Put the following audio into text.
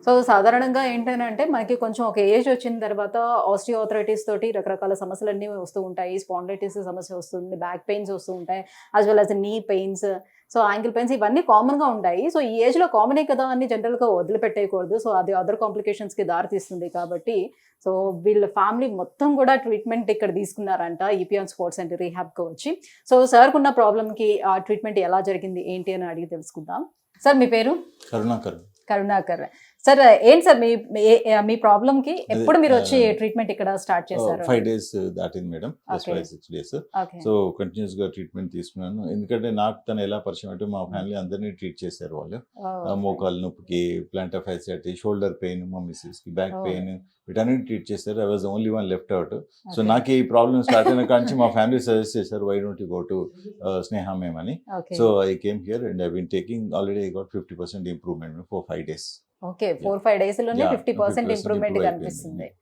So సాధారణంగా ఏంటంటే మనకి కొంచెం ఒక ఏజ్ వచ్చిన తర్వాత ఆస్టియోఆర్థరైటిస్ తోటి రకరకాల సమస్యలన్నీ వస్తూ ఉంటాయి. స్పాండిలైటిస్ సమస్య వస్తుంది, బ్యాక్ పెయిన్స్ వస్తూ ఉంటాయి, as well as knee pains, so ankle pains ఇవన్నీ కామన్‌గా ఉంటాయి. సో ఈ ఏజ్‌లో కామనే కదా అని జనరల్‌గా వదిలిపెట్టేయకూడదు. సో అది అదర్ కాంప్లికేషన్స్‌కి దారి తీస్తుంది కాబట్టి సో వీళ్ళ ఫ్యామిలీ మొత్తం కూడా ట్రీట్మెంట్ ఇక్కడ తీసుకున్నారంట ఈపీఆన్ స్పోర్ట్స్ అండ్ రీహాబ్‌కి వచ్చి. సో సార్‌కున్న ప్రాబ్లమ్‌కి ఆ ట్రీట్మెంట్ ఎలా జరిగింది ఏంటి అని అడిగి తెలుసుకుందాం. సార్ మీ పేరు? కరుణాకర్. కరుణాకర్. సార్ ఏంటి సార్ మీ ప్రాబ్లమ్‌కి ఎప్పుడు మీరు వచ్చి ట్రీట్మెంట్ ఇక్కడ స్టార్ట్ చేశారు? 5 days దాటింది madam. Just okay. 5-6 days. Okay. So కంటిన్యూస్‌గా ట్రీట్మెంట్ తీసుకున్నాను. ఎందుకంటే నాకు తను ఎలా పరిచయం అంటే మా ఫ్యామిలీ అందరినీ ట్రీట్ చేశారు వాళ్ళు. ఓహ్! మోకాలు నొప్పికి, ప్లాంటర్ ఫ్యాసియాటిస్, షోల్డర్ పెయిన్, మా మిసెస్‌కి బ్యాక్ ఓహ్! పెయిన్ వీటన్నిటిని ట్రీట్ చేశారు. I was the only one left out. So okay. నాకు ఈ ప్రాబ్లమ్ స్టార్ట్ అయిన కాడ నుంచి మా ఫ్యామిలీ సజెస్ట్ చేశారు, why don't you go to Sneha ma'am అని. Okay. So I came here and I been taking already I got 50% improvement for 5 days. Okay. 4, 5 డేస్‌లోనే Yeah, 50% 50% improvement improve కనిపిస్తుంది. అయిపోయింది.